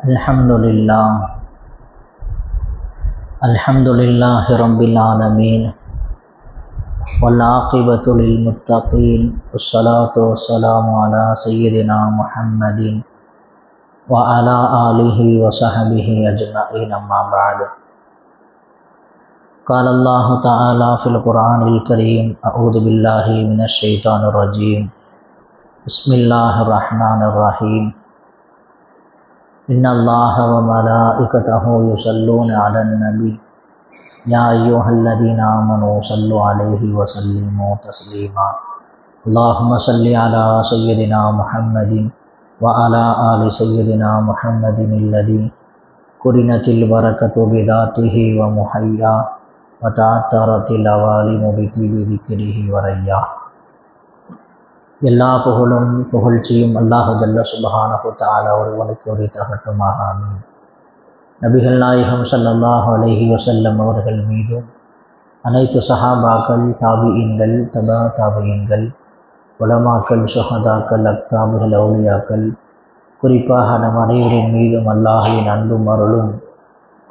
Alhamdulillahi Rabbil Alameen Wal-aqibatu lil-muttaqeen Wassalatu wassalamu ala Sayyidina Muhammadin Wa ala alihi wa sahbihi ajma'in amma ba'd. Qala Allahu ta'ala fil Qur'anil Kareem A'udhu billahi minash shaitanir rajim. Bismillahirrahmanirrahim. Inna Allaha wa malaikatahu yusalluna 'alan nabi ya ayyuhalladhina amanu sallu 'alaihi wa sallimu taslima. Allahumma salli 'ala sayyidina Muhammadin wa 'ala ali sayyidina Muhammadin alladhi qurinatil barakatu bidatihi wa muhayya wa ta'attaratil awalimu bi dhikrihi wa rayya. எல்லா புகழும் புகழ்ச்சியும் அல்லாஹ் ஜல்ல சுப்ஹானஹு தஆலா ஒருவனுக்கு உரித்தாகட்டுமாக. ஆமீன். நபிகள் நாயகம் ஸல்லல்லாஹு அலைஹி வஸல்லம் அவர்கள் மீதும் அனைத்து சஹாபாக்கள், தாபிஈன்கள், தபா தாபிஈன்கள், உலமாக்கள், ஷுஹதாக்கள், அக்தாபுகள், அவுலியாக்கள், குறிப்பாக நம் அனைவரின் மீதும் அல்லாஹ்வின் அன்பும் அருளும்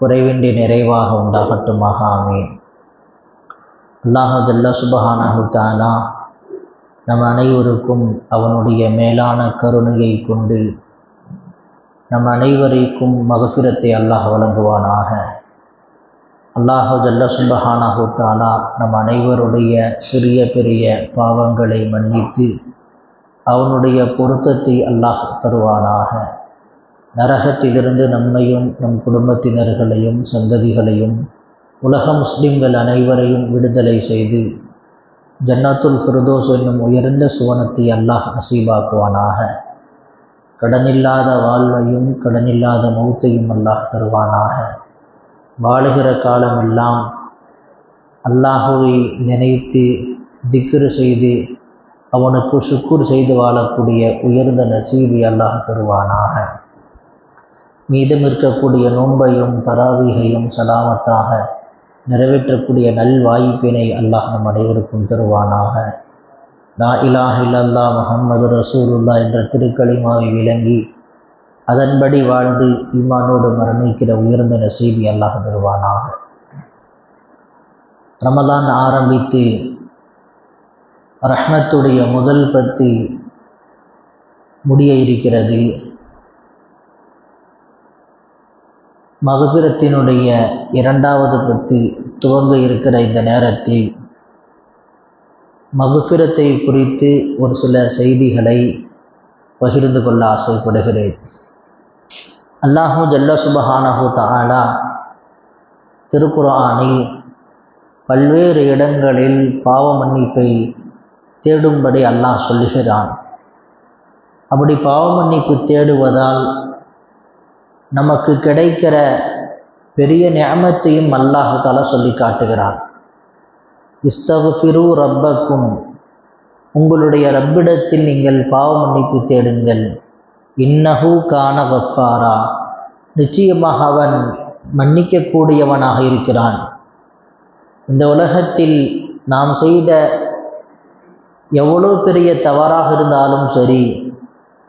குறைவின்றி நிறைவாக உண்டாகட்டுமாக. ஆமீன். அல்லாஹ் ஜல்ல சுப்ஹானஹு தஆலா நம் அனைவருக்கும் அவனுடைய மேலான கருணையை கொண்டு நம் அனைவருக்கும் மகஃபிரத்தை அல்லாஹ் வழங்குவானாக. அல்லாஹ் ஜல்ல சுப்ஹானஹு தஆலா நம் அனைவருடைய சிறிய பெரிய பாவங்களை மன்னித்து அவனுடைய பொருத்தத்தை அல்லாஹ் தருவானாக. நரகத்திலிருந்து நம்மையும் நம் குடும்பத்தினர்களையும் சந்ததிகளையும் உலக முஸ்லிம்கள் அனைவரையும் விடுதலை செய்து ஜன்னத்துல் ஃபிர்தௌஸ் என்னும் உயர்ந்த சுவனத்தை அல்லாஹ் நசீபாக்குவானாக. கடனில்லாத வாழ்வையும் கடனில்லாத மௌத்தையும் அல்லாஹ் தருவானாக. வாழுகிற காலமெல்லாம் அல்லாஹுவை நினைத்து திக்ரு செய்து அவனுக்கு ஷுக்குர் செய்து வாழக்கூடிய உயர்ந்த நசீபை அல்லாஹ் தருவானாக. மீதம் இருக்கக்கூடிய நோன்பையும் தராவீகையும் சலாமத்தாக நிறைவேற்றக்கூடிய நல்வாய்ப்பினை அல்லாஹ் நம் அனைவருக்கும் தருவானாக. லா இலாஹ இல்லல்லாஹ் முஹம்மது ரசூலுல்லாஹ் என்ற திருக்கலிமாவை விளங்கி அதன்படி வாழ்ந்து ஈமானோடு மரணிக்கிற உயர்ந்த நசீபை அல்லாஹ் தருவானாக. ரமலான் ஆரம்பித்து ரஹ்மத்துடைய முதல் பத்தி முடிய இருக்கிறது. மகஃபிரத்தினுடைய இரண்டாவது பத்தி துவங்க இருக்கிற இந்த நேரத்தில் மகஃபிரத்தை குறித்து ஒரு சில செய்திகளை பகிர்ந்து கொள்ள ஆசைப்படுகிறேன். அல்லாஹு ஜல்ல சுப்ஹானஹு தஆலா திருக்குர்ஆனில் பல்வேறு இடங்களில் பாவ மன்னிப்பை தேடும்படி அல்லாஹ் சொல்லுகிறான். அப்படி பாவ மன்னிப்பு தேடுவதால் நமக்கு கிடைக்கிற பெரிய நிஅமத்தையும் அல்லாஹ் தஆலா சொல்லி காட்டுகிறான். இஸ்தக்ஃபிரு ரப்பக்கும், உங்களுடைய ரப்பிடத்தில் நீங்கள் பாவ மன்னிப்பு தேடுங்கள். இன்னஹு கான கஃபாரா, நிச்சயமாக அவன் மன்னிக்கக்கூடியவனாக இருக்கிறான். இந்த உலகத்தில் நாம் செய்த எவ்வளோ பெரிய தவறாக இருந்தாலும் சரி,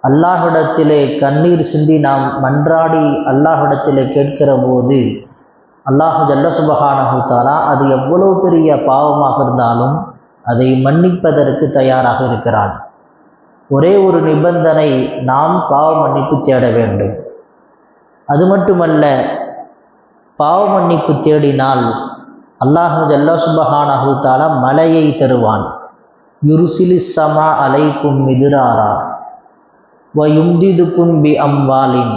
அல்லாஹ்விடத்திலே கண்ணீர் சிந்தி நாம் மன்றாடி அல்லாஹ்விடத்திலே கேட்கிற போது அல்லாஹ் ஜல்ல சுப்ஹானஹு தஆலா அது எவ்வளோ பெரிய பாவமாக இருந்தாலும் அதை மன்னிப்பதற்கு தயாராக இருக்கிறான். ஒரே ஒரு நிபந்தனை, நாம் பாவ மன்னிப்பு தேட வேண்டும். அது மட்டுமல்ல, பாவ மன்னிப்பு தேடினால் அல்லாஹ் ஜல்ல சுப்ஹானஹு தஆலா மழையை தருவான். யுர்சிலிஸ் ஸமா அலைக்கும் மிதுராரா வயும்திதுக்கும் பி அம்வாலின்,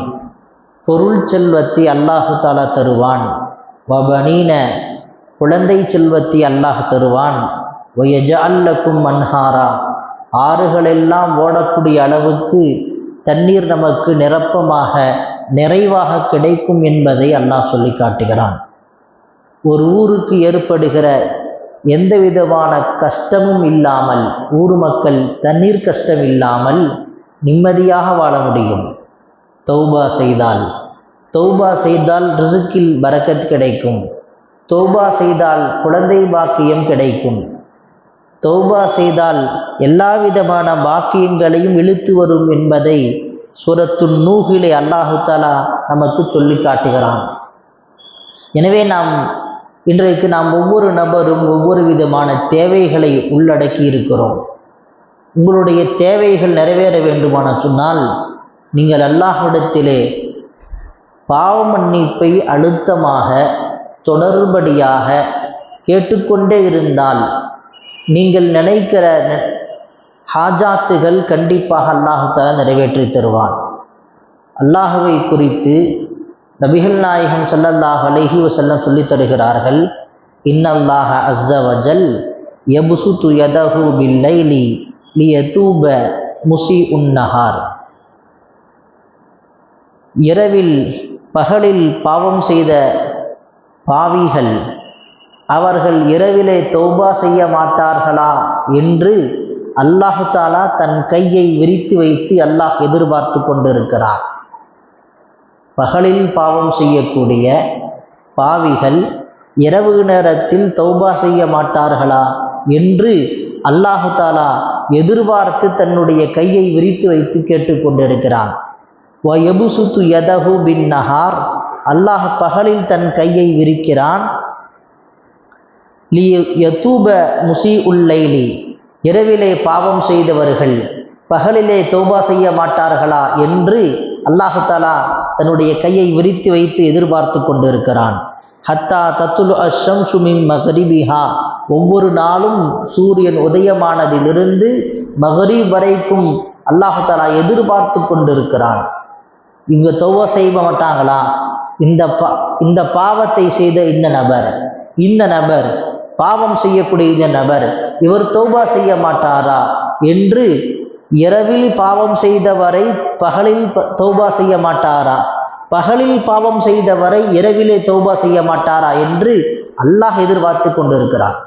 பொருள் செல்வத்தை அல்லாஹு தஆலா தருவான். வபனீன, குழந்தை செல்வத்தை அல்லாஹ் தருவான். வயஜஅல் லக்கும் அன்ஹாரா, ஆறுகளெல்லாம் ஓடக்கூடிய அளவுக்கு தண்ணீர் நமக்கு நிரப்பமாக நிறைவாக கிடைக்கும் என்பதை அல்லாஹ் சொல்லி காட்டுகிறான். ஒரு ஊருக்கு ஏற்படுகிற எந்த விதமான கஷ்டமும் இல்லாமல், ஊர் மக்கள் தண்ணீர் கஷ்டம் இல்லாமல் நிம்மதியாக வாழ முடியும். தௌபா செய்தால் ரிஸ்கில் பரக்கத் கிடைக்கும். தௌபா செய்தால் குழந்தை பாக்கியம் கிடைக்கும். தௌபா செய்தால் எல்லா விதமான பாக்கியங்களையும் இழுத்து வரும் என்பதை சூரத்துன் நூஹிலே அல்லாஹு தஆலா நமக்கு சொல்லி காட்டுகிறான். எனவே இன்றைக்கு நாம் ஒவ்வொரு நபரும் ஒவ்வொரு விதமான தேவைகளை உள்ளடக்கி இருக்கிறோம். உங்களுடைய தேவைகள் நிறைவேற வேண்டுமான சொன்னால் நீங்கள் அல்லாஹ்விடத்திலே பாவ மன்னிப்பை அழுத்தமாக தொடர்படியாக கேட்டுக்கொண்டே இருந்தால் நீங்கள் நினைக்கிற ஹாஜாத்துகள் கண்டிப்பாக அல்லாஹு தஆலா நிறைவேற்றி தருவான். அல்லாஹுவை குறித்து நபிகள் நாயகம் ஸல்லல்லாஹு அலைஹி வஸல்லம் சொல்லித் தருகிறார்கள், இன்னல்லாஹ அஸ்ஸ வஜல் யப்சுது யதஹு பில்லைலி லியதூப முஸீஉன் நஹார். இரவில் பகலில் பாவம் செய்த பாவிகள் அவர்கள் இரவிலே தௌபா செய்ய மாட்டார்களா என்று அல்லாஹு தஆலா தன் கையை விரித்து வைத்து அல்லாஹ் எதிர்பார்த்து கொண்டிருக்கிறார். பகலில் பாவம் செய்யக்கூடிய பாவிகள் இரவு நேரத்தில் தௌபா செய்ய மாட்டார்களா என்று அல்லாஹு தஆலா எதிர்பார்த்து தன்னுடைய கையை விரித்து வைத்து கேட்டுக்கொண்டிருக்கிறான். வயபுசுத்து யதஹு பின் நஹார், அல்லாஹ் பகலில் தன் கையை விரிக்கிறான். லியதூப முஸீஉல் லைலி, இரவிலே பாவம் செய்தவர்கள் பகலிலே தௌபா செய்ய மாட்டார்களா என்று அல்லாஹு தஆலா தன்னுடைய கையை விரித்து வைத்து எதிர்பார்த்து கொண்டிருக்கிறான். ஹத்தா தத்துலு அஷம்சு மின் மக்ரிபிஹா, ஒவ்வொரு நாளும் சூரியன் உதயமானதிலிருந்து மக்ரிப் வரைக்கும் அல்லாஹு தஆலா எதிர்பார்த்து கொண்டிருக்கிறான். இவங்க தௌபா செய்ய மாட்டாங்களா? இந்த பாவத்தை செய்த இந்த நபர் பாவம் செய்யக்கூடிய இந்த நபர் இவர் தௌபா செய்ய மாட்டாரா என்று, இரவில் பாவம் செய்தவரை பகலில் தௌபா செய்ய மாட்டாரா, பகலில் பாவம் செய்தவரை இரவிலே தௌபா செய்ய மாட்டாரா என்று அல்லாஹ் எதிர்பார்த்து கொண்டிருக்கிறான்.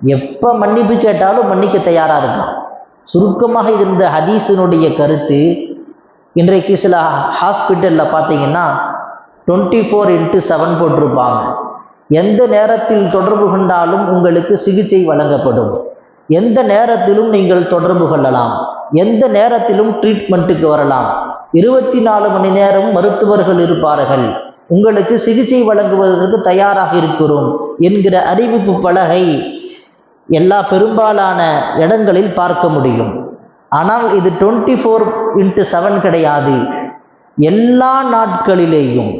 எப்போ மன்னிப்பு கேட்டாலும் மன்னிக்க தயாராக இருக்கான். சுருக்கமாக இருந்த ஹதீஸினுடைய கருத்து, இன்றைக்கு சில ஹாஸ்பிட்டலில் பார்த்தீங்கன்னா 24/7 போட்டிருப்பாங்க. எந்த நேரத்தில் தொடர்பு கொண்டாலும் உங்களுக்கு சிகிச்சை வழங்கப்படும், எந்த நேரத்திலும் நீங்கள் தொடர்பு கொள்ளலாம், எந்த நேரத்திலும் ட்ரீட்மெண்ட்டுக்கு வரலாம், 24 மணி நேரம் மருத்துவர்கள் இருப்பார்கள், உங்களுக்கு சிகிச்சை வழங்குவதற்கு தயாராக இருக்கிறோம் என்கிற அறிவிப்பு பலகை எல்லா பெரும்பாலான இடங்களில் பார்க்க முடியும். ஆனால் இது 24/7 கிடையாது. எல்லா நாட்களிலேயும்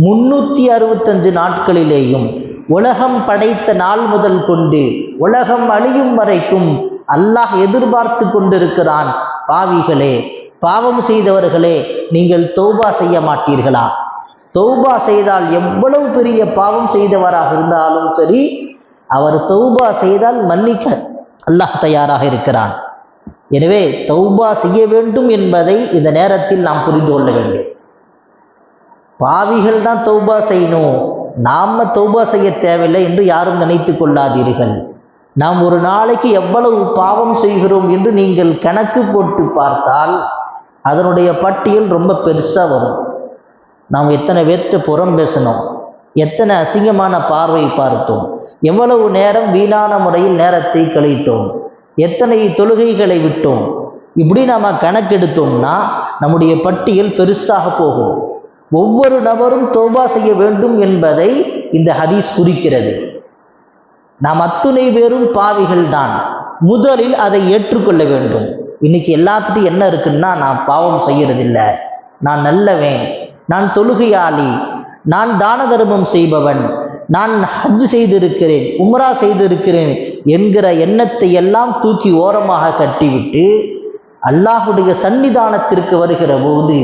365 நாட்களிலேயும் உலகம் படைத்த நாள் முதல் கொண்டு உலகம் அழியும் வரைக்கும் அல்லாஹ் எதிர்பார்த்து கொண்டிருக்கிறான். பாவிகளே, பாவம் செய்தவர்களே, நீங்கள் தௌபா செய்ய மாட்டீர்களா? தௌபா செய்தால் எவ்வளவு பெரிய பாவம் செய்தவராக இருந்தாலும் சரி, அவர் தௌபா செய்தால் மன்னிக்க அல்லாஹ் தயாராக இருக்கிறான். எனவே தௌபா செய்ய வேண்டும் என்பதை இந்த நேரத்தில் நாம் புரிந்து கொள்ள வேண்டும். பாவிகள் தான் தௌபா செய்யணும், நாம தௌபா செய்ய தேவையில்லை என்று யாரும் நினைத்து கொள்ளாதீர்கள். நாம் ஒரு நாளைக்கு எவ்வளவு பாவம் செய்கிறோம் என்று நீங்கள் கணக்கு போட்டு பார்த்தால் அதனுடைய பட்டியல் ரொம்ப பெருசாக வரும். நாம் எத்தனை பேர்கிட்ட புறம் பேசணும், எத்தனை அசிங்கமான பார்வை பார்த்தோம், எவ்வளவு நேரம் வீணான முறையில் நேரத்தை கழித்தோம், எத்தனை தொழுகைகளை விட்டோம், இப்படி நாம் கணக்கெடுத்தோம்னா நம்முடைய பட்டியல் பெருசாக போகும். ஒவ்வொரு நபரும் தௌபா செய்ய வேண்டும் என்பதை இந்த ஹதீஸ் குறிக்கிறது. நாம் அத்துணை பேரும் பாவிகள் தான், முதலில் அதை ஏற்றுக்கொள்ள வேண்டும். இன்னைக்கு எல்லாத்துட்டும் என்ன இருக்குன்னா, நான் பாவம் செய்யறதில்லை, நான் நல்லவன், நான் தொழுகையாளி, நான் தான தர்மம் செய்பவன், நான் ஹஜ் செய்திருக்கிறேன், உம்ரா செய்திருக்கிறேன் என்கிற எண்ணத்தை எல்லாம் தூக்கி ஓரமாக கட்டிவிட்டு அல்லாஹுடைய சன்னிதானத்திற்கு வருகிற போது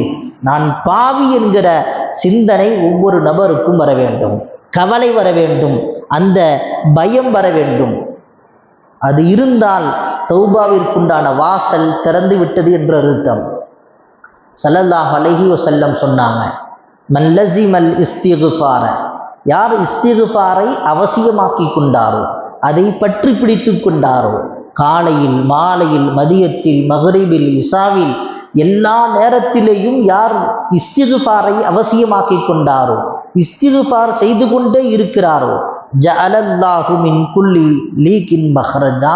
நான் பாவி என்கிற சிந்தனை ஒவ்வொரு நபருக்கும் வர வேண்டும், கவலை வர வேண்டும், அந்த பயம் வர வேண்டும். அது இருந்தால் தௌபாவிற்குண்டான வாசல் திறந்து விட்டது என்று அர்த்தம். ஸல்லல்லாஹு அலைஹி வஸல்லம் சொன்னாங்க, மன் லஸிமல் இஸ்திக்ஃபார, யார் இஸ்திக்ஃபாரை அவசியமாக்கி கொண்டாரோ, அதை பற்றி பிடித்து கொண்டாரோ, காலையில் மாலையில் மதியத்தில் மக்ரிபில் இசாவில் எல்லா நேரத்திலேயும் யார் இஸ்திக்ஃபாரை அவசியமாக்கி கொண்டாரோ, இஸ்திக்ஃபார் செய்து கொண்டே இருக்கிறாரோ, ஜஅலல்லாஹு மின் குல்லி லீகின் மஹ்ரஜா,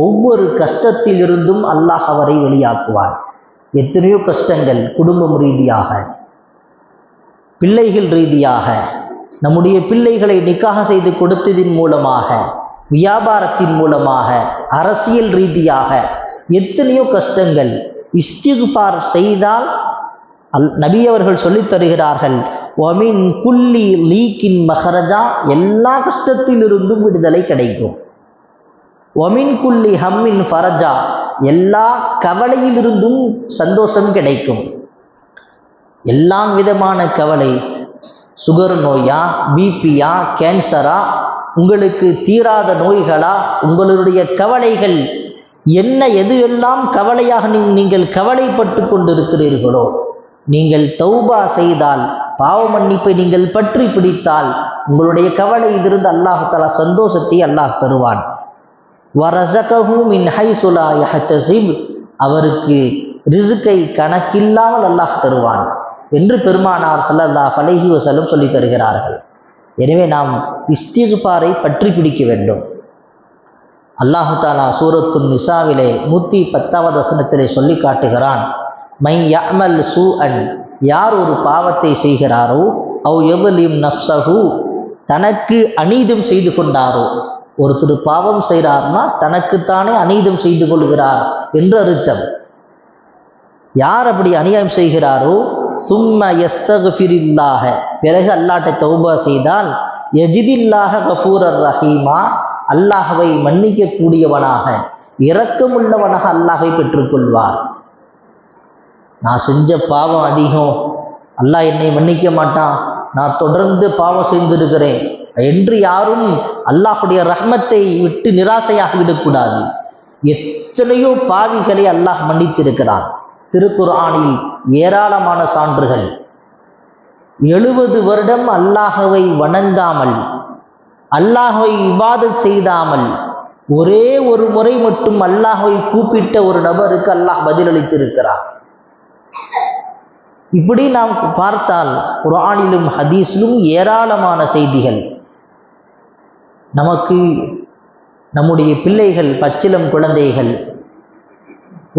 ஒவ்வொரு கஷ்டத்திலிருந்தும் அல்லாஹ் அவரை வெளியாக்குவார். எத்தனையோ கஷ்டங்கள், குடும்பம் ரீதியாக, பிள்ளைகள் ரீதியாக, நம்முடைய பிள்ளைகளை நிக்காஹ் செய்து கொடுத்ததின் மூலமாக, வியாபாரத்தின் மூலமாக, அரசியல் ரீதியாக எத்தனையோ கஷ்டங்கள். இஸ்திக்ஃபார் செய்தால் நபி அவர்கள் சொல்லித் தருகிறார்கள், ஒமின் குல்லி லீக்கின் மஹரஜா, எல்லா கஷ்டத்திலிருந்தும் விடுதலை கிடைக்கும். ஒமின் குல்லி ஹம்மின் ஃபரஜா, எல்லா கவலையிலிருந்தும் சந்தோஷம் கிடைக்கும். எல்லா விதமான கவலை, சுகர் நோயா, பிபியா, கேன்சரா, உங்களுக்கு தீராத நோய்களா, உங்களுடைய கவலைகள் என்ன, எது எல்லாம் கவலையாக நீங்கள் கவலைப்பட்டு கொண்டிருக்கிறீர்களோ, நீங்கள் தௌபா செய்தால், பாவ மன்னிப்பை நீங்கள் பற்றி பிடித்தால், உங்களுடைய கவலையிலிருந்து அல்லாஹ் தஆலா சந்தோஷத்தை அல்லாஹ் தருவான். வரஸகஹு மின் ஹைஸு லா யஹ்தஸிப், அவருக்கு ரிஸ்கை கணக்கில்லாமல் அல்லாஹ் தருவான் என்று பெருமானார் ஸல்லல்லாஹு அலைஹி வஸல்லம் சொல்லி தருகிறார்கள். எனவே நாம் இஸ்திக்ஃபாரை பற்றி பிடிக்க வேண்டும். அல்லாஹு தஆலா சூரத்துன் நிசாவிலே 110வது வசனத்திலே சொல்லி காட்டுகிறான், மை யஅமல் சூஅன், யார் ஒரு பாவத்தை செய்கிறாரோ, அவ் யظலிம் நஃப்ஸஹு, தனக்கு அநீதம் செய்து கொண்டாரோ, ஒருத்தர் பாவம் செய்கிறார்னா தனக்குத்தானே அநீதம் செய்து கொள்கிறார் என்று அர்த்தம். யார் அப்படி அநியாயம் செய்கிறாரோ, சும்ம யஸ்தக்ஃபிரில்லாஹ, பிறகு அல்லாஹ்ட்ட தௌபா செய்தால், யஜிதில்லாஹ கஃபூரர் ரஹீமா, அல்லாஹ்வை மன்னிக்க கூடியவனாக, இரக்கமுள்ளவனாக அல்லாஹ்வை பெற்றுக்கொள்வார். நான் செஞ்ச பாவம் அதிகம், அல்லாஹ் என்னை மன்னிக்க மாட்டான், நான் தொடர்ந்து பாவம் செய்திருக்கிறேன் என்று யாரும் அல்லாஹுடைய ரஹ்மத்தை விட்டு நிராசையாக விடக்கூடாது. எத்தனையோ பாவிகளை அல்லாஹ் மன்னித்திருக்கிறான். திருக்குர்ஆனில் ஏராளமான சான்றுகள். 70 வருடம் அல்லாஹ்வை வணங்காமல், அல்லாஹ்வை இபாதத் செய்தாமல், ஒரே ஒரு முறை மட்டும் அல்லாஹ்வை கூப்பிட்ட ஒரு நபருக்கு அல்லாஹ் பதிலளித்திருக்கிறார். இப்படி நாம் பார்த்தால் குர்ஆனிலும் ஹதீஸிலும் ஏராளமான செய்திகள். நமக்கு நம்முடைய பிள்ளைகள், பச்சிளம் குழந்தைகள்,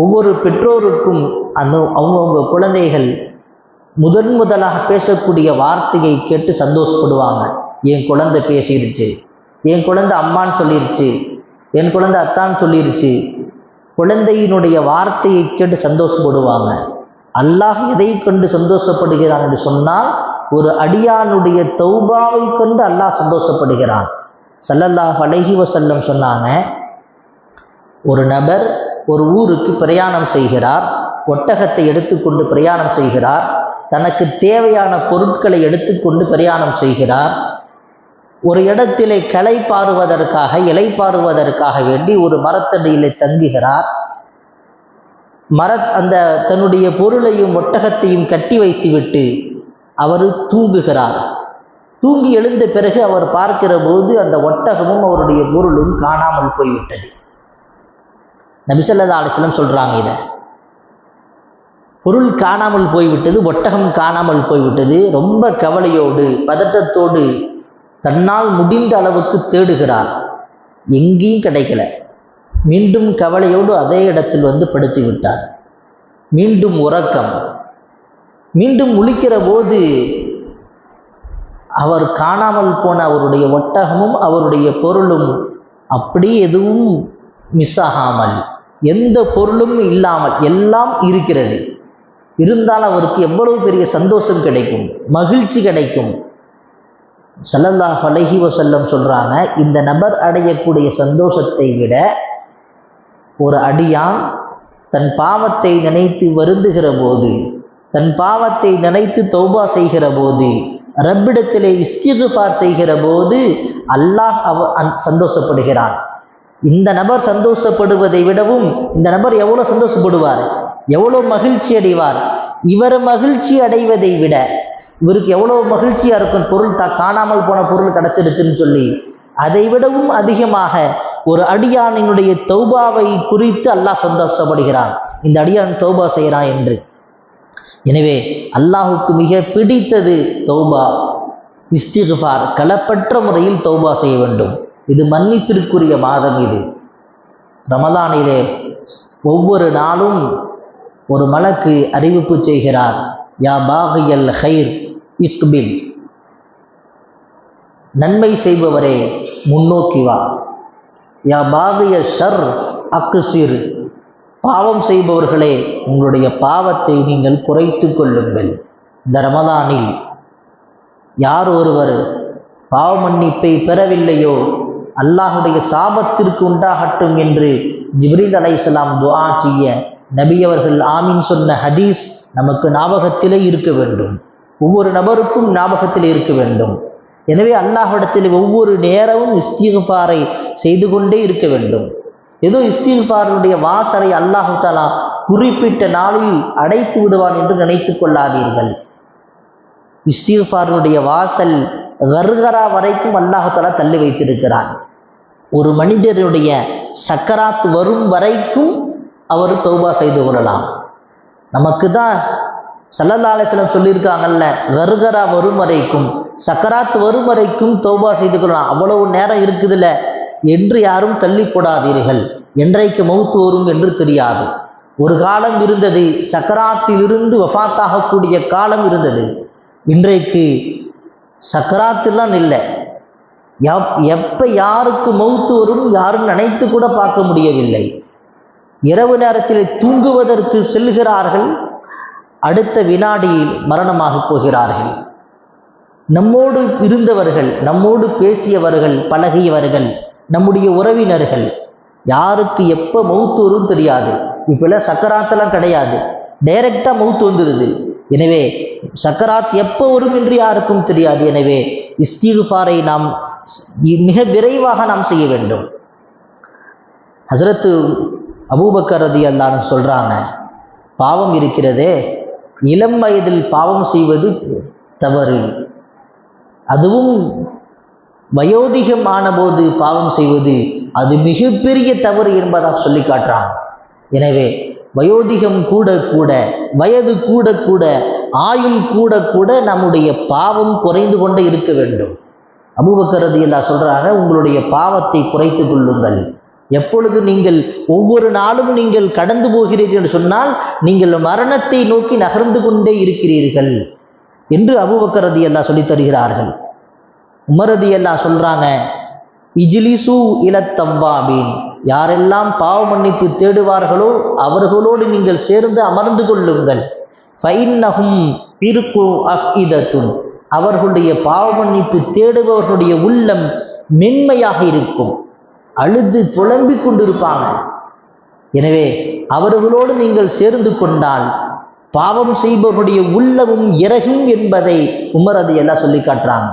ஒவ்வொரு பெற்றோருக்கும் அவங்கவுங்க குழந்தைகள் முதலாக பேசக்கூடிய வார்த்தையை கேட்டு சந்தோஷப்படுவாங்க. என் குழந்தை பேசிடுச்சு, என் குழந்தை அம்மான்னு சொல்லிருச்சு, என் குழந்தை அத்தான்னு சொல்லிருச்சு. குழந்தையினுடைய வார்த்தையை கேட்டு சந்தோஷப்படுவாங்க. அல்லாஹ் எதை கொண்டு சந்தோஷப்படுகிறான் என்று சொன்னால், ஒரு அடியானுடைய தௌபாவை கொண்டு அல்லாஹ் சந்தோஷப்படுகிறான். ஸல்லல்லாஹு அலைஹி வஸல்லம் சொன்னாங்க, ஒரு நபர் ஒரு ஊருக்கு பிரயாணம் செய்கிறார், ஒட்டகத்தை எடுத்துக்கொண்டு பிரயாணம் செய்கிறார், தனக்கு தேவையான பொருட்களை எடுத்துக்கொண்டு பிரயாணம் செய்கிறார். ஒரு இடத்திலே இலைப்பாறுவதற்காக வேண்டி ஒரு மரத்தடியிலே தங்குகிறார். அந்த தன்னுடைய பொருளையும் ஒட்டகத்தையும் கட்டி வைத்துவிட்டு அவர் தூங்குகிறார். தூங்கி எழுந்த பிறகு அவர் பார்க்கிற போது அந்த ஒட்டகமும் அவருடைய பொருளும் காணாமல் போய்விட்டது. நபி ஸல்லல்லாஹு அலைஹி வஸல்லம் சொல்றாங்க, இதை பொருள் காணாமல் போய்விட்டது, ஒட்டகம் காணாமல் போய்விட்டது. ரொம்ப கவலையோடு பதட்டத்தோடு தன்னால் முடிந்த அளவுக்கு தேடுகிறார், எங்கேயும் கிடைக்கல. மீண்டும் கவலையோடு அதே இடத்தில் வந்து படுத்து விட்டார். மீண்டும் உறக்கம். மீண்டும் முழிக்கிற போது அவர் காணாமல் போன அவருடைய ஒட்டகமும் அவருடைய பொருளும் அப்படி எதுவும் மிஸ் ஆகாமல், எந்த பொருளும் இல்லாமல் எல்லாம் இருக்கிறது. இருந்தால் அவருக்கு எவ்வளவு பெரிய சந்தோஷம் கிடைக்கும், மகிழ்ச்சி கிடைக்கும். ஸல்லல்லாஹு அலைஹி வஸல்லம் சொல்றாங்க, இந்த நபர் அடையக்கூடிய சந்தோஷத்தை விட ஒரு அடியான் தன் பாவத்தை நினைத்து வருந்துகிற போது, தன் பாவத்தை நினைத்து தௌபா செய்கிற போது, ரப்பிடத்திலே இஸ்திக்ஃபார் செய்கிற போது அல்லாஹ் சந்தோஷப்படுகிறான். இந்த நபர் சந்தோஷப்படுவதை விடவும் இந்த நபர் எவ்வளோ சந்தோஷப்படுவார், எவ்வளோ மகிழ்ச்சி அடைவார். இவர் மகிழ்ச்சி அடைவதை விட இவருக்கு எவ்வளோ மகிழ்ச்சியாக இருக்கும், பொருள் காணாமல் போன பொருள் கிடச்சிடுச்சுன்னு சொல்லி. அதை விடவும் அதிகமாக ஒரு அடியானினுடைய தௌபாவை குறித்து அல்லாஹ் சந்தோஷப்படுகிறான், இந்த அடியான் தௌபா செய்கிறான் என்று. எனவே அல்லாஹுக்கு மிக பிடித்தது தௌபா, இஸ்திக்ஃபார். களப்பற்ற முறையில் தௌபா செய்ய வேண்டும். இது மன்னிப்பிற்குரிய மாதம். இது ரமலானிலே ஒவ்வொரு நாளும் ஒரு மலக்கு அறிவிப்பு செய்கிறார், யா பாகியல் ஹைர் இக்பில், நன்மை செய்பவரே முன்னோக்கி வா. யா பாகிய ஷர் அக்சிர், பாவம் செய்பவர்களே உங்களுடைய பாவத்தை நீங்கள் குறைத்து கொள்ளுங்கள். இந்த ரமதானில் யார் ஒருவர் பாவ மன்னிப்பை பெறவில்லையோ அல்லாஹுடைய சாபத்திற்கு உண்டாகட்டும் என்று ஜிப்ரீல் அலைஹிஸ்ஸலாம் துஆ செய்ய நபி அவர்கள் ஆமீன் சொன்ன ஹதீஸ் நமக்கு ஞாபகத்திலே இருக்க வேண்டும். ஒவ்வொரு நபருக்கும் ஞாபகத்தில் இருக்க வேண்டும். எனவே அல்லாஹ்விடத்தில் ஒவ்வொரு நேரமும் இஸ்திக்ஃபாரை செய்து கொண்டே இருக்க வேண்டும். ஏதோ இஸ்திக்ஃபாருடைய வாசலை அல்லாஹு தஆலா குறிப்பிட்ட நாளில் அடைத்து விடுவான் என்று நினைத்து கொள்ளாதீர்கள். இஸ்திக்ஃபாருடைய வாசல் கர்கரா வரைக்கும் அல்லாஹு தஆலா தள்ளி வைத்திருக்கிறான். ஒரு மனிதருடைய சக்கராத் வரும் வரைக்கும் அவர் தௌபா செய்து கொள்ளலாம். நமக்கு தான் ஸல்லல்லாஹு அலைஹி வஸல்லம் சொல்லியிருக்காங்கல்ல, கர்கரா வரும் வரைக்கும், சக்கராத் வரும் வரைக்கும் தௌபா செய்து கொள்ளலாம், அவ்வளவு நேரம் இருக்குதுல்ல என்று யாரும் தள்ளி போடாதீர்கள். என்றைக்கு மௌத்து வரும் என்று தெரியாது. ஒரு காலம் இருந்தது, சக்கராத்திலிருந்து வஃபாத்தாகக்கூடிய காலம் இருந்தது. இன்றைக்கு சக்கராத்துலாம் இல்லை. எப்போ யாருக்கு மௌத்து வரும் யாரும் நினைத்து கூட பார்க்க முடியவில்லை. இரவு நேரத்தில் தூங்குவதற்கு செல்கிறார்கள், அடுத்த வினாடியில் மரணமாக போகிறார்கள். நம்மோடு இருந்தவர்கள், நம்மோடு பேசியவர்கள், பழகியவர்கள், நம்முடைய உறவினர்கள், யாருக்கு எப்போ மௌத்து வரும் தெரியாது. இப்பெல்லாம் சக்கராத்தெல்லாம் கிடையாது, டைரக்டாக மௌத்து வந்துடுது. எனவே சக்கராத் எப்போ வரும் என்று யாருக்கும் தெரியாது. எனவே இஸ்திக்ஃபாரை நாம் மிக விரைவாக நாம் செய்ய வேண்டும். ஹஸரத்து அபூபக்கர் ரலியல்லாஹு அன்ஹு சொல்கிறாங்க, பாவம் இருக்கிறதே, இளம் வயதில் பாவம் செய்வது தவறு, அதுவும் வயோதிகம் ஆனபோது பாவம் செய்வது அது மிகப்பெரிய தவறு என்பதாக சொல்லி காட்டுறாங்க. எனவே வயோதிகம் கூட கூட, வயது கூட கூட, ஆயுள் கூட கூட நம்முடைய பாவம் குறைந்து கொண்டே இருக்க வேண்டும். அபூபக்கர் ரலியல்லாஹு சொல்கிறாங்க, உங்களுடைய பாவத்தை குறைத்து கொள்ளுங்கள். எப்பொழுது நீங்கள் ஒவ்வொரு நாளும் நீங்கள் கடந்து போகிறீர்கள் என்று சொன்னால் நீங்கள் மரணத்தை நோக்கி நகர்ந்து கொண்டே இருக்கிறீர்கள் என்று அபூபக்கர் ரலியல்லாஹு சொல்லி தருகிறார்கள். உமர் ரலியல்லாஹு சொல்கிறாங்க, இஜ்லிசு இலத் தவ்வாபீன், யாரெல்லாம் பாவ மன்னிப்பு தேடுவார்களோ அவர்களோடு நீங்கள் சேர்ந்து அமர்ந்து கொள்ளுங்கள். ஃபைன்னஹும் பிர்கு அஃஇதத்துன், அவர்களுடைய பாவ மன்னிப்பு தேடுபவர்களுடைய உள்ளம் மென்மையாக இருக்கும், அழுது புலம்பிக் கொண்டிருப்பாங்க. எனவே அவர்களோடு நீங்கள் சேர்ந்து கொண்டால் பாவம் செய்பவர்களுடைய உள்ளமும் இறகும் என்பதை உமர் ரலியல்லாஹு சொல்லி காட்டுறாங்க.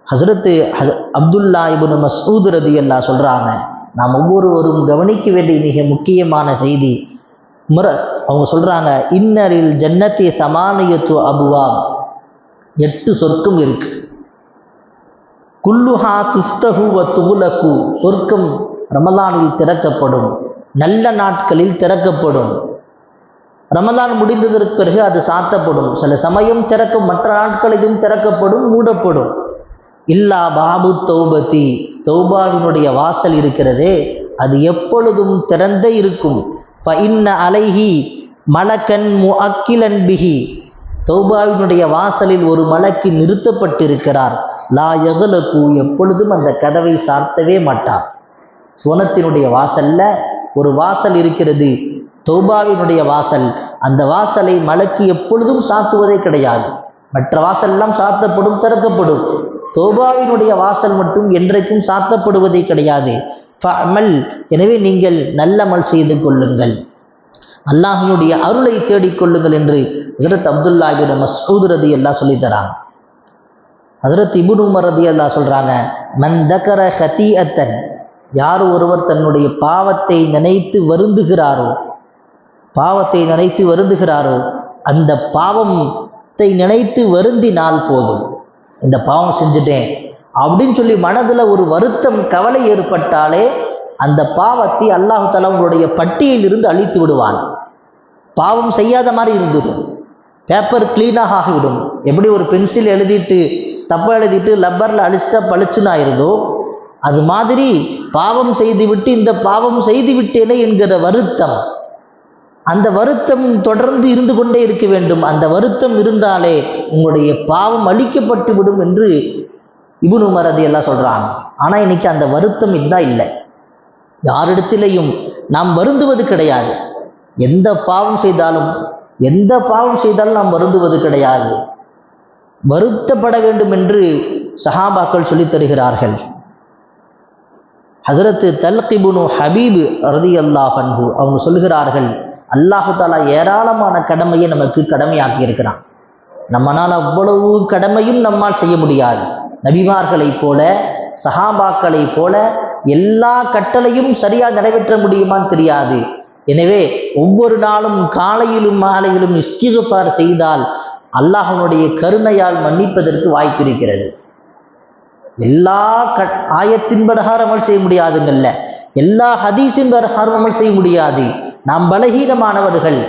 ஹஸரத்து அப்துல்லா இப்னு மஸ்ஊத் ரலியல்லாஹு சொல்கிறாங்க, நாம் ஒவ்வொருவரும் கவனிக்க வேண்டிய மிக முக்கியமான செய்தி. அவங்க சொல்கிறாங்க, இன்னரில் ஜன்னத்தி சமானியத்து அபுவாப், 8 சொர்க்கம் இருக்கு. குல்லுஹா துஃப்தஹு வ துகுலகு, சொர்க்கம் ரமலானில் திறக்கப்படும், நல்ல நாட்களில் திறக்கப்படும். ரமலான் முடிந்ததற்கு பிறகு அது சாத்தப்படும். சில சமயம் திறக்கும், மற்ற நாட்களிலும் திறக்கப்படும், மூடப்படும். இல்லா பாபு தௌபதி, தௌபாவினுடைய வாசல் இருக்கிறதே அது எப்பொழுதும் திறந்தே இருக்கும். ஃபஇன்ன அலைஹி மலக்கன் முஅக்கிலன் பிஹி, தௌபாவினுடைய வாசலில் ஒரு மலக்கு நிறுத்தப்பட்டிருக்கிறார். லா யகுலகு, எப்பொழுதும் அந்த கதவை சாத்தவே மாட்டார். சுவனத்தினுடைய வாசல்ல ஒரு வாசல் இருக்கிறது, தௌபாவினுடைய வாசல். அந்த வாசலை மலக்கு எப்பொழுதும் சாத்துவதே கிடையாது. மற்ற வாசல் எல்லாம் சாத்தப்படும், திறக்கப்படும். தௌபாவினுடைய வாசல் மட்டும் என்றைக்கும் சாத்தப்படுவதே கிடையாது. ஃபஅமல், எனவே நீங்கள் நல்லமல் செய்து கொள்ளுங்கள், அல்லாஹ்வினுடைய அருளை தேடிக்கொள்ளுங்கள் என்று ஹஸரத் அப்துல்லா இப்னு மஸ்ஊத் ரலியல்லாஹு சொல்லி தராங்க. ஹஸரத் இப்னு உமர் ரலியல்லாஹு சொல்கிறாங்க, மன் தகர ஹதீஅத்தன், யார் ஒருவர் தன்னுடைய பாவத்தை நினைத்து வருந்துகிறாரோ, பாவத்தை நினைத்து வருந்துகிறாரோ, அந்த பாவத்தை நினைத்து வருந்தினால் போதும், இந்த பாவம் செஞ்சுட்டேன் அப்படின்னு சொல்லி மனதில் ஒரு வருத்தம், கவலை ஏற்பட்டாலே அந்த பாவத்தை அல்லாஹ் தஆலா உங்களுடைய பட்டியலிருந்து அழித்து விடுவான். பாவம் செய்யாத மாதிரி இருந்துடும், பேப்பர் கிளீனாக ஆகிவிடும். எப்படி ஒரு பென்சில் எழுதிட்டு தப்பாக எழுதிட்டு லப்பரில் அழிச்சிட்டா பளிச்சுன்னு ஆயிருதோ, அது மாதிரி பாவம் செய்துவிட்டு இந்த பாவம் செய்து விட்டேனே என்கிற வருத்தம், அந்த வருத்தம் தொடர்ந்து இருந்து கொண்டே இருக்க வேண்டும். அந்த வருத்தம் இருந்தாலே உங்களுடைய பாவம் அழிக்கப்பட்டு விடும் என்று இப்னு உமர் ரலியல்லாஹு சொல்றாங்க. ஆனால் இன்னைக்கு அந்த வருத்தம் இதுதான் இல்லை. யாரிடத்திலையும் நாம் வருந்துவது கிடையாது. எந்த பாவம் செய்தாலும் நாம் வருந்துவது கிடையாது. வருத்தப்பட வேண்டும் என்று சஹாபாக்கள் சொல்லித் தருகிறார்கள். ஹஸரத் தல்க் இப்னு ஹபீப் ரலியல்லாஹு அன்ஹு அவங்க சொல்கிறார்கள், அல்லாஹு தஆலா ஏராளமான கடமையை நமக்கு கடமையாக்கி இருக்கிறான். நம்மளால் அவ்வளவு கடமையும் நம்மால் செய்ய முடியாது. நபிமார்களைப் போல சஹாபாக்களைப் போல எல்லா கட்டளையும் சரியாக நிறைவேற்ற முடியுமான்னு தெரியாது. எனவே ஒவ்வொரு நாளும் காலையிலும் மாலையிலும் இஸ்திக்ஃபார் செய்தால் அல்லாஹ்வுடைய கருணையால் மன்னிப்பதற்கு வாய்ப்பு இருக்கிறது. எல்லா ஆயத்தின் பிரகாரம் அமல் செய்ய முடியாதுங்கல்ல, எல்லா ஹதீஸின் பிரகாரம் அமல் செய்ய முடியாது. நாம் பலகீனமானவர்கள்.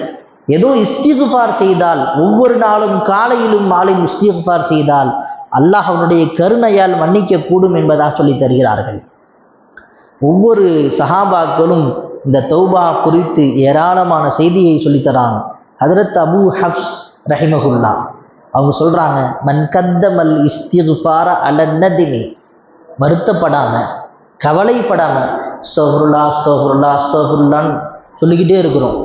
ஏதோ இஸ்திக்ஃபார் செய்தால் ஒவ்வொரு நாளும் காலையிலும் மாலையும் இஸ்திக்ஃபார் செய்தால் அல்லாஹ்வுடைய கருணையால் மன்னிக்க கூடும் என்பதாக சொல்லித் தருகிறார்கள். ஒவ்வொரு சஹாபாக்களும் இந்த தௌபா குறித்து ஏராளமான செய்தியை சொல்லித்தராங்க. ஹதரத் அபூ ஹஃப்ஸ் ரஹிமஹுல்லா அவங்க சொல்கிறாங்க, மன் கத்தமல் இஸ்திக்ஃபார அலன் நதிமி, வருத்தப்படாம கவலைப்படாம அஸ்தக்ஃபிருல்லாஹ் அஸ்தக்ஃபிருல்லாஹ் அஸ்தக்ஃபிருல்லாஹ்னு சொல்லிக்கிட்டே இருக்கிறோம்.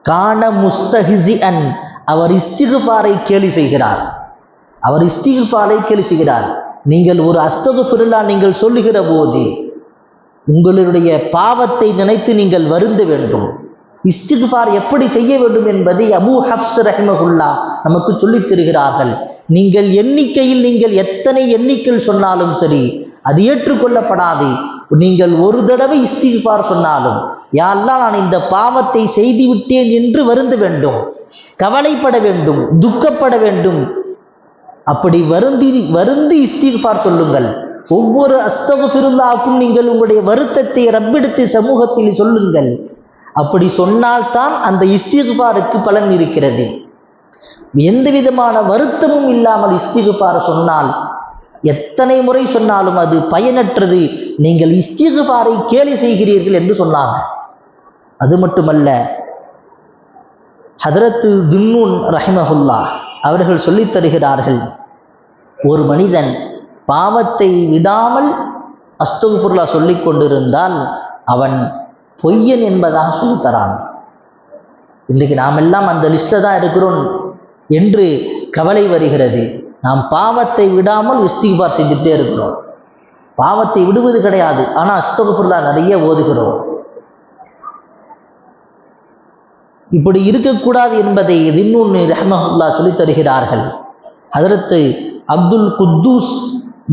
கான முஸ்தஹிஸிஅன், அவர் இஸ்திக்ஃபாரை கேலி செய்கிறார். நீங்கள் ஒரு அஸ்தக்ஃபிருல்லாஹ் நீங்கள் சொல்லுகிற போது உங்களுடைய பாவத்தை நினைத்து நீங்கள் வருந்த வேண்டும். இஸ்திக்ஃபார் எப்படி செய்ய வேண்டும் என்பதை அபூ ஹஃப்ஸ் ரஹிமஹுல்லா நமக்கு சொல்லித் தருகிறார்கள். நீங்கள் எத்தனை எண்ணிக்கை சொன்னாலும் சரி அது ஏற்றுக்கொள்ளப்படாது. நீங்கள் ஒரு தடவை இஸ்திக்ஃபார் சொன்னாலும், யா அல்லாஹ் நான் இந்த பாவத்தை செய்து விட்டேன் என்று வருந்த வேண்டும், கவலைப்பட வேண்டும், துக்கப்பட வேண்டும். அப்படி வருந்தி இஸ்திக்ஃபார் சொல்லுங்கள். ஒவ்வொரு அஸ்தக்ஃபிருல்லாஹ்வுக்கும் நீங்கள் உங்களுடைய வருத்தத்தை ரப்பிடத்து சமூகத்தில் சொல்லுங்கள். அப்படி சொன்னால்தான் அந்த இஸ்திக்ஃபாருக்கு பலன் இருக்கிறது. எந்த விதமான வருத்தமும் இல்லாமல் இஸ்திக்ஃபார் சொன்னால், எத்தனை முறை சொன்னாலும் அது பயனற்றது. நீங்கள் இஸ்திக்ஃபாரை கேலி செய்கிறீர்கள் என்று சொன்னாங்க. அது மட்டுமல்ல, ஹதரத்து துன்னூன் ரஹிமஹுல்லாஹ் அவர்கள் சொல்லித் தருகிறார்கள், ஒரு மனிதன் பாவத்தை விடாமல் அஸ்தக்ஃபிருல்லாஹ் சொல்லிக் கொண்டிருந்தால் அவன் பொய்யன் என்பதாக சொல்லித்தரான். இன்றைக்கு நாம் எல்லாம் அந்த லிஸ்ட்டில் தான் இருக்கிறோம் என்று கவலை வருகிறது. நாம் பாவத்தை விடாமல் இஸ்திக்ஃபார் செஞ்சுட்டே இருக்கிறோம். பாவத்தை விடுவது கிடையாது, ஆனால் அஸ்தக்ஃபிருல்லாஹ் நிறைய ஓதுகிறோம். இப்படி இருக்கக்கூடாது என்பதை தின்னூன் ரஹ்மஹுல்லாஹ் சொல்லித் தருகிறார்கள். ஹதரத்து அப்துல் குத்தூஸ்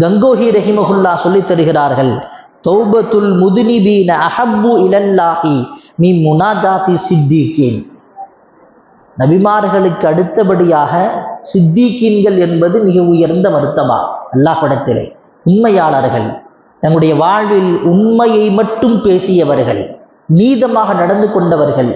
கங்கோஹி ரஹிமஹுல்லாஹ் சொல்லித் தருகிறார்கள், தௌபத்துல் முதுனிபீன அஹப்பு இலல்லாஹி மீ முனாஜாத்தி சித்திகீன். நபிமார்களுக்கு அடுத்தபடியாக சித்திகீன்கள் என்பது மிக உயர்ந்த மர்த்தபா அல்லாஹ்விடத்திலே. உண்மையாளர்கள், தங்களுடைய வாழ்வில் உண்மையை மட்டும் பேசியவர்கள், நீதமாக நடந்து கொண்டவர்கள்,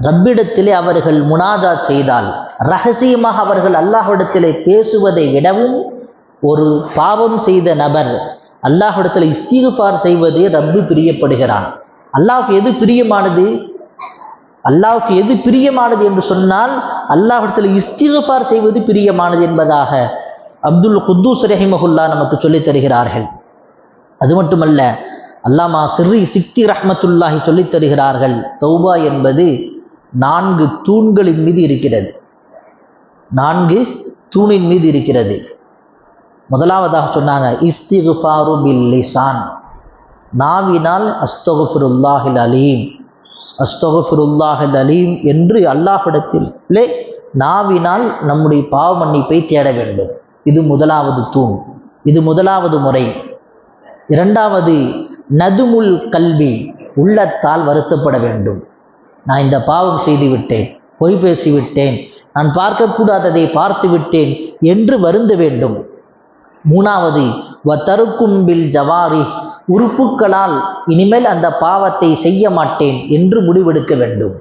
ரப்பிடத்திலே அவர்கள் முனாஜாத் செய்தால் ரகசியமாக அவர்கள் அல்லாஹ்விடத்திலே பேசுவதை விடவும் ஒரு பாவம் செய்த நபர் அல்லாஹ்விடத்தில் இஸ்திக்ஃபார் செய்வதே ரப்பு பிரியப்படுகிறான். அல்லாஹ்வுக்கு எது பிரியமானது என்று சொன்னால் அல்லாஹ்விடத்தில் இஸ்திக்ஃபார் செய்வது பிரியமானது என்பதாக அப்துல் குத்தூஸ் ரஹிமஹுல்லாஹ் நமக்கு சொல்லித் தருகிறார்கள். அது மட்டுமல்ல, அல்லாமா சிக்தி ரஹ்மத்துல்லாஹி சொல்லித் தருகிறார்கள், தௌபா என்பது 4 தூண்களின் மீது இருக்கிறது. 4 தூணின் மீது இருக்கிறது. முதலாவதாக சொன்னாங்க, இஸ்திக்ஃபாரு பில் லிசான், நாவினால் அஸ்தக்ஃபிருல்லாஹில் அலீம் என்று அல்லாஹ்விடத்திலே நாவினால் நம்முடைய பாவ மன்னிப்பை தேட வேண்டும். இது முதலாவது தூண், இது முதலாவது முறை. இரண்டாவது, நதுமுல் கல்வி, உள்ளத்தால் வருத்தப்பட வேண்டும். நான் இந்த பாவம் செய்து விட்டேன், பொய் பேசிவிட்டேன், நான் பார்க்கக்கூடாததை பார்த்து விட்டேன் என்று வருந்த வேண்டும். மூணாவது, வதருக்கும் பில் ஜவாரி, உறுப்புகளால் இனிமேல் அந்த பாவத்தை செய்ய மாட்டேன் என்று முடிவெடுக்க வேண்டும்.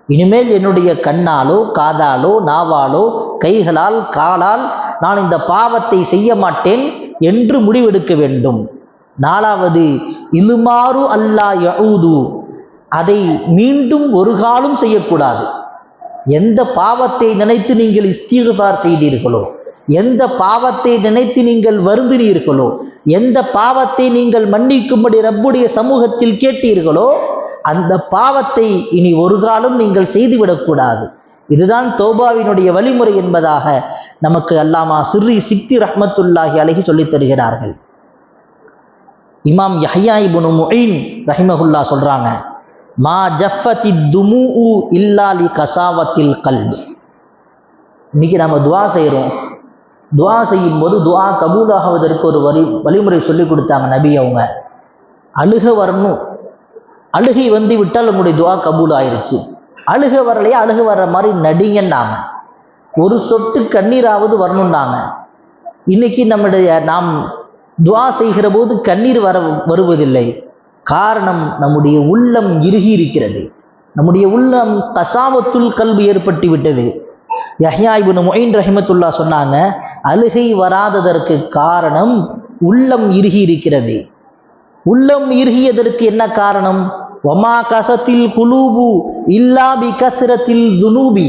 இனிமேல் என்னுடைய கண்ணாலோ காதாலோ நாவாலோ கைகளால் காலால் நான் இந்த பாவத்தை செய்ய மாட்டேன் என்று முடிவெடுக்க வேண்டும். 4வது இலுமாறு அல்லா யஊது, அதை மீண்டும் ஒரு காலம் செய்யக்கூடாது. எந்த பாவத்தை நினைத்து நீங்கள் இஸ்திக்ஃபார் செய்தீர்களோ, எந்த பாவத்தை நினைத்து நீங்கள் வருந்தினீர்களோ, எந்த பாவத்தை நீங்கள் மன்னிக்கும்படி ரப்புடைய சமூகத்தில் கேட்டீர்களோ, அந்த பாவத்தை இனி ஒரு காலம் நீங்கள் செய்துவிடக்கூடாது. இதுதான் தௌபாவினுடைய வழிமுறை என்பதாக நமக்கு அல்லாமா சிர்ரி சிக்தி ரஹ்மத்துல்லாஹி அலைஹி சொல்லித் தருகிறார்கள். இமாம் யஹ்யா இப்னு முஈன் ரஹிமஹுல்லா சொல்றாங்க, மா ஜஃபத்தி துமூஉ இல்லா லி கசாவத்தில் கல்ப். இன்னைக்கு நம்ம துஆ செய்கிறோம். துஆ செய்யும் போது துஆ கபூல் ஆகுவதற்கு ஒரு வழிமுறை சொல்லி கொடுத்தாங்க நபி அவங்க. அழுக வரணும். அழுகை வந்து விட்டால் நம்முடைய துஆ கபூல் ஆயிருச்சு. அழுக வரலையா, அழுக வர்ற மாதிரி நடிங்கன்னாங்க. ஒரு சொட்டு கண்ணீராவது வரணும்னாங்க. இன்னைக்கு நாம் துஆ செய்கிற போது கண்ணீர் வருவதில்லை. காரணம், நம்முடைய உள்ளம் இறுகி இருக்கிறது. நம்முடைய உள்ளம் கசாவத்துல் கல்பு ஏற்பட்டு விட்டது. யஹ்யா இப்னு முஈன் ரஹிமத்துல்லா சொன்னாங்க, அழுகை வராததற்கு காரணம் உள்ளம் இறுகி இருக்கிறது. உள்ளம் இறுகியதற்கு என்ன காரணம்? வமா கசத்தில் குலூபு இல்லா பி கஸ்ரத்தில் துனூபி.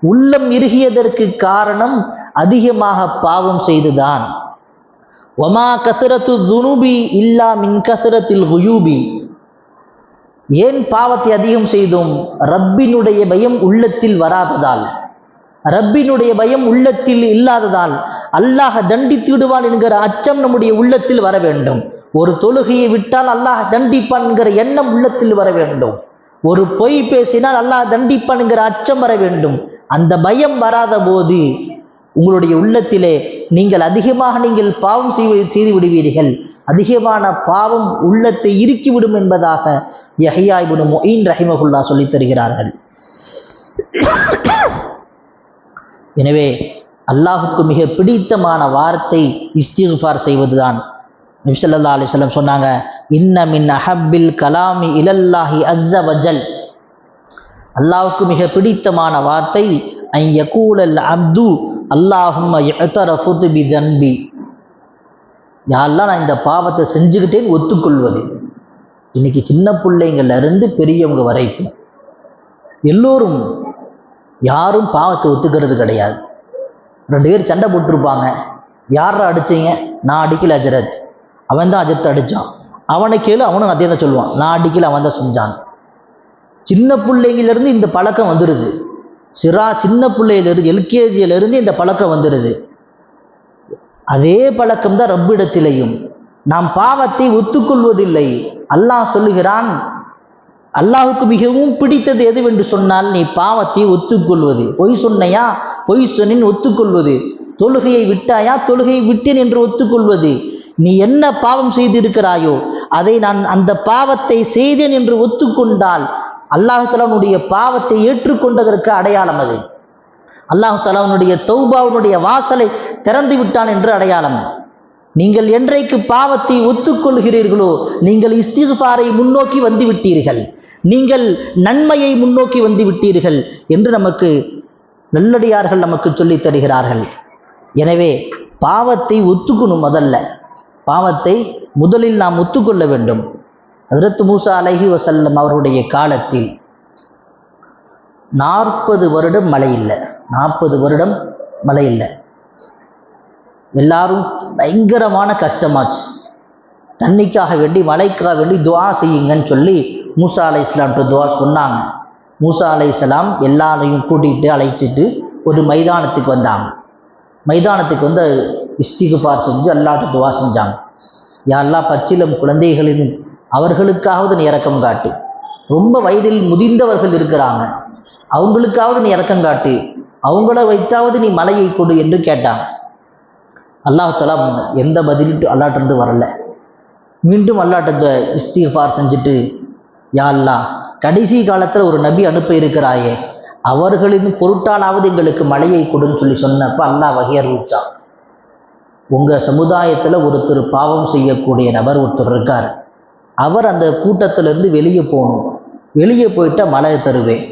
உள்ளம் இறுகியதற்கு காரணம் அதிகமாக பாவம் செய்துதான். வமா கஸ்ரத்து துனூபி இல்லா மின் கஸ்ரத்தில் குயூபி. ஏன் பாவத்தை அதிகம் செய்தோம்? ரப்பினுடைய பயம் உள்ளத்தில் வராததால், ரப்பினுடைய பயம் உள்ளத்தில் இல்லாததால். அல்லாஹ் தண்டித்து விடுவான் என்கிற அச்சம் நம்முடைய உள்ளத்தில் வர வேண்டும். ஒரு தொழுகையை விட்டால் அல்லாஹ் தண்டிப்பான் என்கிற எண்ணம் உள்ளத்தில் வர வேண்டும். ஒரு பொய் பேசினால் அல்லாஹ் தண்டிப்பான் என்கிற அச்சம் வர வேண்டும். அந்த பயம் வராத போது உங்களுடைய உள்ளத்திலே நீங்கள் அதிகமாக பாவம் செய்து விடுவீர்கள். அதிகமான பாவம் உள்ளத்தை இறுக்கிவிடும் என்பதாக யஹ்யா இப்னு முஈன் ரஹிமஹுல்லா சொல்லித் தருகிறார்கள். எனவே அல்லாஹுக்கு மிக பிடித்தமான வார்த்தை இஸ்திக்ஃபார் செய்வதுதான். நபி ஸல்லல்லாஹு அலைஹி வஸல்லம் சொன்னாங்க, இன்ன மின் அஹப்பில் கலாமி இலல்லாஹி அஸ்ஸ வஜல். அல்லாஹுக்கு மிக பிடித்தமான வார்த்தை அன் யகூலல் அப்து அல்லாஹும்ம யஅ்தரஃபு பிதன்பி. யா அல்லாஹ், நான் இந்த பாவத்தை செஞ்சுக்கிட்டேன்னு ஒத்துக்கொள்வது. இன்னைக்கு சின்ன பிள்ளைங்கள்ல இருந்து பெரியவங்க வரைக்கும் எல்லோரும் யாரும் பாவத்தை ஒத்துக்கிறது கிடையாது. 2 பேர் சண்டை போட்டிருப்பாங்க. யாரை அடிச்சீங்க? நான் அடிக்கல அஜரத். அவன் தான் அஜரத்தை அடித்தான். அவனை கேளு, அவனும் அதே தான் சொல்லுவான். நான் அடிக்கல, அவன் தான் செஞ்சான். சின்ன பிள்ளைங்கிலிருந்து இந்த பழக்கம் வந்துடுது. சின்ன பிள்ளையிலிருந்து எல்கேஜியிலிருந்து இந்த பழக்கம் வந்துடுது. அதே பழக்கம் தான் ரப்பிடத்திலையும். நாம் பாவத்தை ஒத்துக்கொள்வதில்லை. அல்லாஹ் சொல்லுகிறான், அல்லாஹுக்கு மிகவும் பிடித்தது எதுவென்று சொன்னால் நீ பாவத்தை ஒத்துக்கொள்வது. பொய் சொன்னையா, பொய் சொன்னேன் ஒத்துக்கொள்வது. தொழுகையை விட்டாயா, தொழுகையை விட்டேன் என்று ஒத்துக்கொள்வது. நீ என்ன பாவம் செய்திருக்கிறாயோ அதை நான் அந்த பாவத்தை செய்தேன் என்று ஒத்துக்கொண்டால் அல்லாஹ் தஆலா உன்னுடைய பாவத்தை ஏற்றுக்கொண்டதற்கு அடையாளம். அது அல்லாஹ் தஆலா உன்னுடைய தௌபாவுடைய வாசலை திறந்து விட்டான் என்று அடையாளம். நீங்கள் என்றைக்கு பாவத்தை ஒத்துக்கொள்கிறீர்களோ நீங்கள் இஸ்திக்ஃபாரை முன்னோக்கி வந்து விட்டீர்கள், நீங்கள் நன்மையை முன்னோக்கி வந்து விட்டீர்கள் என்று நமக்கு நல்லடியார்கள் நமக்கு சொல்லித் தருகிறார்கள். எனவே பாவத்தை ஒத்துக்கணும். பாவத்தை முதலில் நாம் ஒத்துக்கொள்ள வேண்டும். ஹஜ்ரத் மூசா அலைஹி வஸல்லம் அவருடைய காலத்தில் 40 வருடம் மழை இல்லை. 40 வருடம் மழை இல்லை. எல்லாரும் பயங்கரமான கஷ்டமாச்சு. தண்ணிக்காக வேண்டி, மழைக்காக வேண்டி துஆ செய்யுங்கன்னு சொல்லி மூசா அலைஹிஸ்ஸலாம்ட்ட துஆ சொன்னாங்க. மூசா அலைஹிஸ்ஸலாம் எல்லாரையும் கூட்டிகிட்டு அழைச்சிட்டு ஒரு மைதானத்துக்கு வந்தாங்க. மைதானத்துக்கு வந்து இஸ்திக்ஃபார் செஞ்சு அல்லாஹ்ட்ட துஆ செஞ்சாங்க. யா அல்லாஹ், பச்சிலம் குழந்தைகளின் அவர்களுக்காவது நீ இரக்கம் காட்டு. ரொம்ப வயதில் முதிர்ந்தவர்கள் இருக்கிறாங்க, அவங்களுக்காவது நீ இரக்கம் காட்டு. அவங்கள வைத்தாவது நீ மலையை கொடு என்று கேட்டாங்க. அல்லாஹ் தஆலா எந்த பதிலிட்டு அல்லாஹ்ட்ட வரல. மீண்டும் அல்லாஹ்ட்ட இஸ்திக்ஃபார் செஞ்சுட்டு, யா அல்லாஹ், கடைசி காலத்தில் ஒரு நபி அனுப்ப இருக்கிறாயே, அவர்களின் பொருட்டாலாவது எங்களுக்கு மழையை கொடுன்னு சொல்லி சொன்னப்ப அல்லாஹ் வகை அறிவிச்சான். உங்கள் சமுதாயத்தில் ஒருத்தர் பாவம் செய்யக்கூடிய நபர் ஒருத்தர் இருக்கார். அவர் அந்த கூட்டத்திலிருந்து வெளியே போகணும். வெளியே போயிட்டால் மழையை தருவேன்.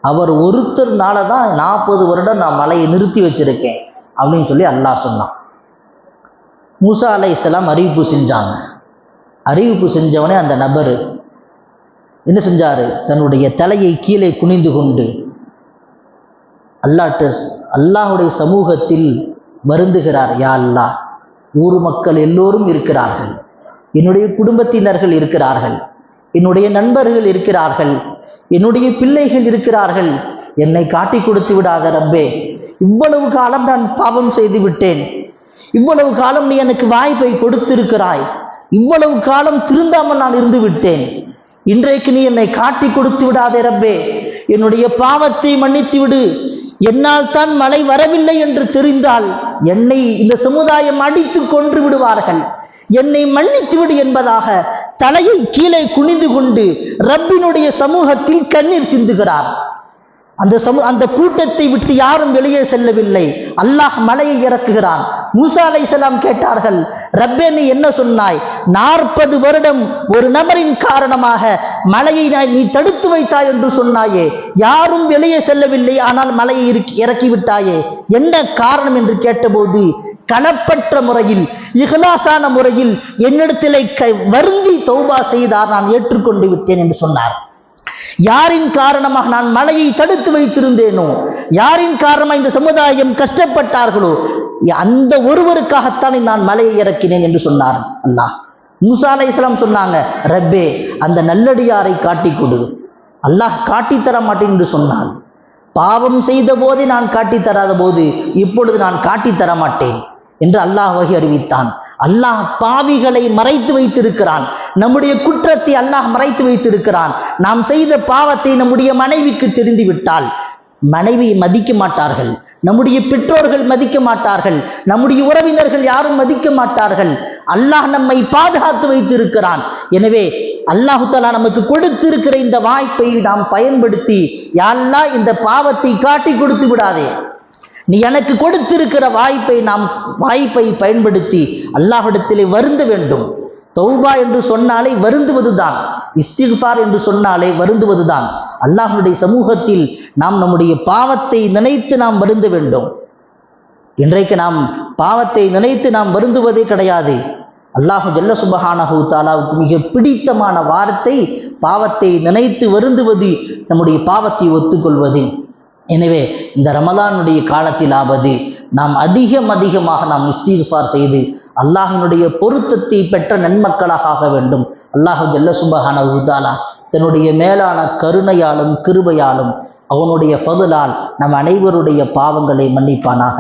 அவர் ஒருத்தர்னால தான் 40 வருடம் நான் மழையை நிறுத்தி வச்சுருக்கேன் அப்படின்னு சொல்லி அல்லாஹ் சொன்னான். மூசா அலைஹிஸ்ஸலாம் அறிவிப்பு செஞ்சாங்க. அறிவிப்பு செஞ்சவனே அந்த நபர் என்ன செஞ்சாரு? தன்னுடைய தலையை கீழே குனிந்து கொண்டு அல்லாஹுடைய சமூகத்தில் வருந்துகிறார். யா அல்லாஹ், ஊர் மக்கள் எல்லோரும் இருக்கிறார்கள், என்னுடைய குடும்பத்தினர்கள் இருக்கிறார்கள், என்னுடைய நண்பர்கள் இருக்கிறார்கள், என்னுடைய பிள்ளைகள் இருக்கிறார்கள், என்னை காட்டி கொடுத்து விடாத ரப்பே. இவ்வளவு காலம் நான் பாவம் செய்து விட்டேன், இவ்வளவு காலம் நீ எனக்கு வாய்ப்பை கொடுத்திருக்கிறாய், இவ்வளவு காலம் திருந்தாமல் நான் இருந்து விட்டேன், இன்றைக்கு நீ என்னை காட்டி கொடுத்து விடாதே ரப்பே, என்னுடைய பாவத்தை மன்னித்து விடு. என்னால் தான் மழை வரவில்லை என்று தெரிந்தால் என்னை இந்த சமுதாயம் அடித்து கொன்று விடுவார்கள், என்னை மன்னித்து விடு என்பதாக தலையை கீழே குனிந்து கொண்டு ரப்பினுடைய சமூகத்தில் கண்ணீர் சிந்துகிறார். அந்த கூட்டத்தை விட்டு யாரும் வெளியே செல்லவில்லை. அல்லாஹ் மலையை இறக்குகிறான். மூசா அலைஹிஸ்ஸலாம் கேட்டார்கள், ரப்பே நீ என்ன சொன்னாய்? 40 வருடம் ஒரு நபரின் காரணமாக மலையை நீ தடுத்து வைத்தாய் என்று சொன்னாயே, யாரும் வெளியே செல்லவில்லை, ஆனால் மலையை இறக்கிவிட்டாயே, என்ன காரணம் என்று கேட்டபோது கணப்பற்ற முறையில் இஹ்லாஸான முறையில் என்னிடத்திலே வருந்தி தௌபா செய்தார், நான் ஏற்றுக்கொண்டு விட்டேன் என்று சொன்னார். யாரின் காரணமாக நான் மலையை தடுத்து வைத்திருந்தேனோ, யாரின் காரணமாக இந்த சமுதாயம் கஷ்டப்பட்டார்களோ, அந்த ஒருவருக்காகத்தான் நான் மலையை இறக்கினேன் என்று சொன்னார் அல்லாஹ். மூசா அலைஹிஸ்ஸலாம் சொன்னாங்க, ரப்பே அந்த நல்லடியாரை காட்டி கொடு. அல்லாஹ் காட்டி தர மாட்டேன் என்று சொன்னான். பாவம் செய்த போதே நான் காட்டி தராத போது இப்பொழுது நான் காட்டி தர மாட்டேன் என்று அல்லாஹ் வகை அறிவித்தான். அல்லாஹ் பாவிகளை மறைத்து வைத்திருக்கிறான், நம்முடைய குற்றத்தை அல்லாஹ் மறைத்து வைத்திருக்கிறான். நாம் செய்த பாவத்தை நம்முடைய மனைவிக்கு தெரிந்துவிட்டால் மனைவியை மதிக்க மாட்டார்கள், நம்முடைய பெற்றோர்கள் மதிக்க மாட்டார்கள், நம்முடைய உறவினர்கள் யாரும் மதிக்க மாட்டார்கள். அல்லாஹ் நம்மை பாதுகாத்து வைத்திருக்கிறான். எனவே அல்லாஹு தஆலா நமக்கு கொடுத்திருக்கிற இந்த வாய்ப்பை நாம் பயன்படுத்தி, யா அல்லாஹ் இந்த பாவத்தை காட்டி கொடுத்து விடாதே, நீ எனக்கு கொடுத்திருக்கிற வாய்ப்பை பயன்படுத்தி அல்லாஹ்விடத்திலே வருந்த வேண்டும். தௌபா என்று சொன்னாலே வருந்துவதுதான், இஸ்திக்ஃபார் என்று சொன்னாலே வருந்துவதுதான். அல்லாஹ்வுடைய சமூகத்தில் நாம் நம்முடைய பாவத்தை நினைத்து நாம் வருந்த வேண்டும். இன்றைக்கு நாம் பாவத்தை நினைத்து நாம் வருந்துவதே கிடையாது. அல்லாஹு ஜல்ல சுப்ஹானஹு தஆலாவுக்கு மிக பிடித்தமான வார்த்தை பாவத்தை நினைத்து வருந்துவது, நம்முடைய பாவத்தை ஒத்துக்கொள்வது. எனவே இந்த ரமலானுடைய காலத்திலாவது நாம் அதிகமாக நாம் இஸ்திக்ஃபார் செய்து அல்லாஹ்வினுடைய பொருத்தத்தை பெற்ற நன்மக்களாக ஆக வேண்டும். அல்லாஹு ஜல்ல சுப்ஹானஹு தஆலா தன்னுடைய மேலான கருணையாலும் கிருபையாலும் அவனுடைய ஃபதுலால் நம் அனைவருடைய பாவங்களை மன்னிப்பானாக.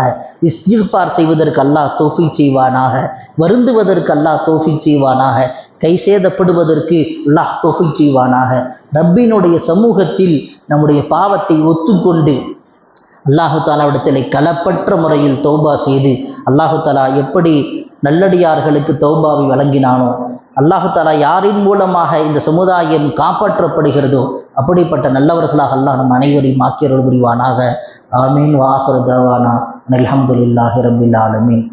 இஸ்திக்ஃபார் செய்வதற்கு அல்லாஹ் தௌஃபீக் செய்வானாக, வருந்துவதற்கு அல்லாஹ் தௌஃபீக் செய்வானாக, கை சேதப்படுவதற்கு அல்லாஹ் தௌஃபீக் செய்வானாக. ரப்பினுடைய சமூகத்தில் நம்முடைய பாவத்தை ஒத்துக்கொண்டு அல்லாஹு தஆலாவிடத்திலே களப்பற்ற முறையில் தௌபா செய்து, அல்லாஹு தஆலா எப்படி நல்லடியார்களுக்கு தௌபாவை வழங்கினானோ, அல்லாஹு தஆலா யாரின் மூலமாக இந்த சமுதாயம் காப்பாற்றப்படுகிறதோ அப்படிப்பட்ட நல்லவர்களாக அல்லாஹ் நம் அனைவரையும் ஆக்கியருள் புரிவானாக. ஆமீன். வ ஆகிரு தஅவானா அல்ஹம்துலில்லாஹி ரப்பில் ஆலமீன்.